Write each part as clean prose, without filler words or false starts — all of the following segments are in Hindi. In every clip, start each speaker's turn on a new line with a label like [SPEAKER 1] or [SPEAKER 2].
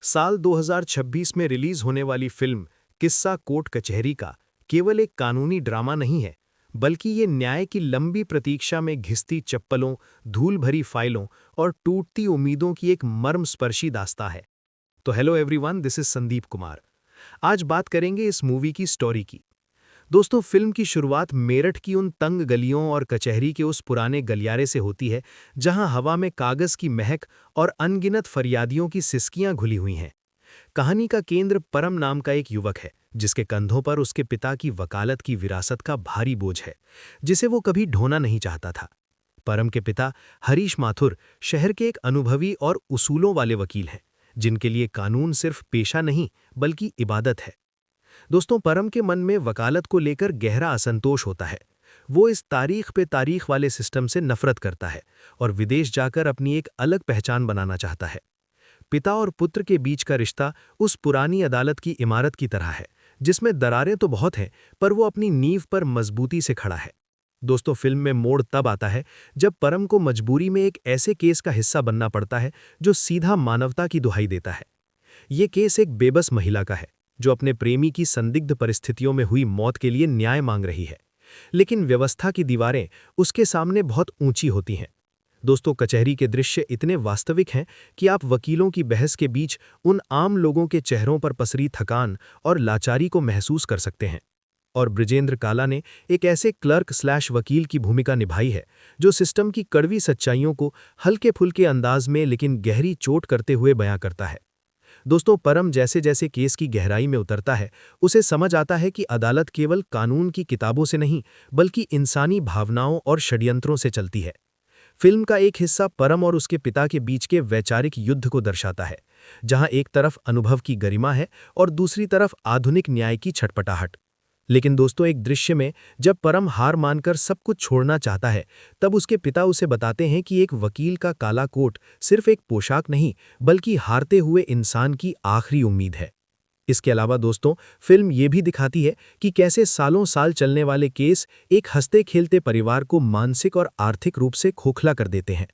[SPEAKER 1] साल 2026 में रिलीज होने वाली फिल्म किस्सा कोर्ट कचहरी का केवल एक कानूनी ड्रामा नहीं है, बल्कि ये न्याय की लंबी प्रतीक्षा में घिसती चप्पलों, धूल भरी फाइलों और टूटती उम्मीदों की एक मर्मस्पर्शी दास्तां है। तो hello everyone, this is Sandeep Kumar. आज बात करेंगे इस मूवी की स्टोरी की। दोस्तों, फिल्म की शुरुआत मेरठ की उन तंग गलियों और कचहरी के उस पुराने गलियारे से होती है, जहां हवा में कागज की महक और अनगिनत फरियादियों की सिसकियां घुली हुई हैं। कहानी का केंद्र परम नाम का एक युवक है, जिसके कंधों पर उसके पिता की वकालत की विरासत का भारी बोझ है, जिसे वो कभी ढोना नहीं चाहता था। परम के पिता हरीश माथुर शहर के एक अनुभवी और उसूलों वाले वकील हैं, जिनके लिए कानून सिर्फ पेशा नहीं बल्कि इबादत है। दोस्तों, परम के मन में वकालत को लेकर गहरा असंतोष होता है। वो इस तारीख पे तारीख वाले सिस्टम से नफरत करता है और विदेश जाकर अपनी एक अलग पहचान बनाना चाहता है। पिता और पुत्र के बीच का रिश्ता उस पुरानी अदालत की इमारत की तरह है, जिसमें दरारें तो बहुत हैं, पर वो अपनी नींव पर मजबूती से खड़ा है। दोस्तों, फिल्म में मोड़ तब आता है जब परम को मजबूरी में एक ऐसे केस का हिस्सा बनना पड़ता है जो सीधा मानवता की दुहाई देता है। ये केस एक बेबस महिला का है, जो अपने प्रेमी की संदिग्ध परिस्थितियों में हुई मौत के लिए न्याय मांग रही है, लेकिन व्यवस्था की दीवारें उसके सामने बहुत ऊंची होती हैं। दोस्तों, कचहरी के दृश्य इतने वास्तविक हैं कि आप वकीलों की बहस के बीच उन आम लोगों के चेहरों पर पसरी थकान और लाचारी को महसूस कर सकते हैं। और ब्रिजेंद्र काला ने एक ऐसे क्लर्क/वकील की भूमिका निभाई है, जो सिस्टम की कड़वी सच्चाइयों को हल्के-फुल्के अंदाज में लेकिन गहरी चोट करते हुए बयां करता है। दोस्तों, परम जैसे जैसे केस की गहराई में उतरता है, उसे समझ आता है कि अदालत केवल कानून की किताबों से नहीं, बल्कि इंसानी भावनाओं और षड्यंत्रों से चलती है। फिल्म का एक हिस्सा परम और उसके पिता के बीच के वैचारिक युद्ध को दर्शाता है, जहां एक तरफ अनुभव की गरिमा है और दूसरी तरफ आधुनिक न्याय की छटपटाहट। लेकिन दोस्तों, एक दृश्य में जब परम हार मानकर सब कुछ छोड़ना चाहता है, तब उसके पिता उसे बताते हैं कि एक वकील का काला कोट सिर्फ एक पोशाक नहीं, बल्कि हारते हुए इंसान की आखिरी उम्मीद है। इसके अलावा दोस्तों, फिल्म ये भी दिखाती है कि कैसे सालों साल चलने वाले केस एक हंसते खेलते परिवार को मानसिक और आर्थिक रूप से खोखला कर देते हैं।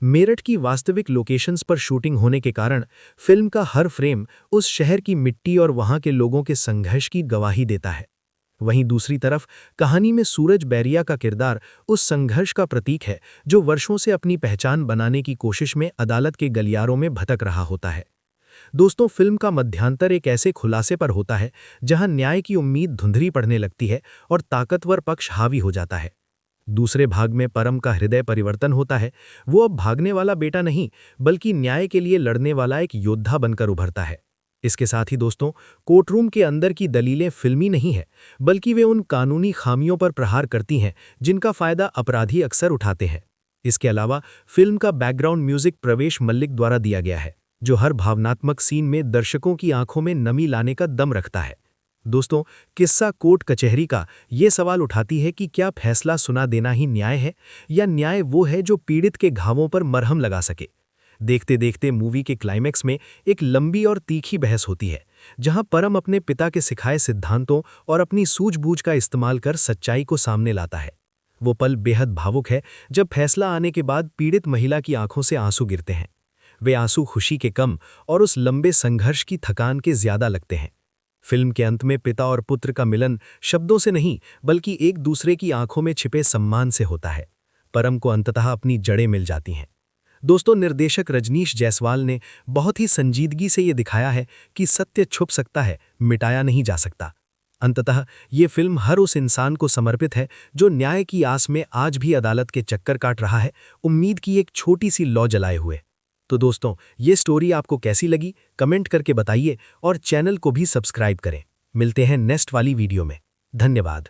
[SPEAKER 1] मेरठ की वास्तविक लोकेशंस पर शूटिंग होने के कारण फिल्म का हर फ्रेम उस शहर की मिट्टी और वहां के लोगों के संघर्ष की गवाही देता है। वहीं दूसरी तरफ कहानी में सूरज बैरिया का किरदार उस संघर्ष का प्रतीक है, जो वर्षों से अपनी पहचान बनाने की कोशिश में अदालत के गलियारों में भटक रहा होता है। दोस्तों, फिल्म का मध्यांतर एक ऐसे खुलासे पर होता है जहां न्याय की उम्मीद धुंधली पड़ने लगती है और ताकतवर पक्ष हावी हो जाता है। दूसरे भाग में परम का हृदय परिवर्तन होता है। वो अब भागने वाला बेटा नहीं, बल्कि न्याय के लिए लड़ने वाला एक योद्धा बनकर उभरता है। इसके साथ ही दोस्तों, कोर्टरूम के अंदर की दलीलें फिल्मी नहीं है, बल्कि वे उन कानूनी खामियों पर प्रहार करती हैं जिनका फायदा अपराधी अक्सर उठाते हैं। इसके अलावा फिल्म का बैकग्राउंड म्यूजिक प्रवेश मल्लिक द्वारा दिया गया है, जो हर भावनात्मक सीन में दर्शकों की आंखों में नमी लाने का दम रखता है। दोस्तों, किस्सा कोर्ट कचहरी का ये सवाल उठाती है कि क्या फैसला सुना देना ही न्याय है, या न्याय वो है जो पीड़ित के घावों पर मरहम लगा सके। देखते देखते मूवी के क्लाइमैक्स में एक लंबी और तीखी बहस होती है, जहां परम अपने पिता के सिखाए सिद्धांतों और अपनी सूझबूझ का इस्तेमाल कर सच्चाई को सामने लाता है। वो पल बेहद भावुक है जब फैसला आने के बाद पीड़ित महिला की आंखों से आंसू गिरते हैं। वे आंसू खुशी के कम और उस लंबे संघर्ष की थकान के ज्यादा लगते हैं। फिल्म के अंत में पिता और पुत्र का मिलन शब्दों से नहीं, बल्कि एक दूसरे की आंखों में छिपे सम्मान से होता है। परम को अंततः अपनी जड़ें मिल जाती हैं। दोस्तों, निर्देशक रजनीश जायसवाल ने बहुत ही संजीदगी से ये दिखाया है कि सत्य छुप सकता है, मिटाया नहीं जा सकता। अंततः ये फिल्म हर उस इंसान को समर्पित है जो न्याय की आस में आज भी अदालत के चक्कर काट रहा है, उम्मीद की एक छोटी सी लौ जलाए हुए। तो दोस्तों, ये स्टोरी आपको कैसी लगी, कमेंट करके बताइए और चैनल को भी सब्सक्राइब करें। मिलते हैं नेक्स्ट वाली वीडियो में। धन्यवाद।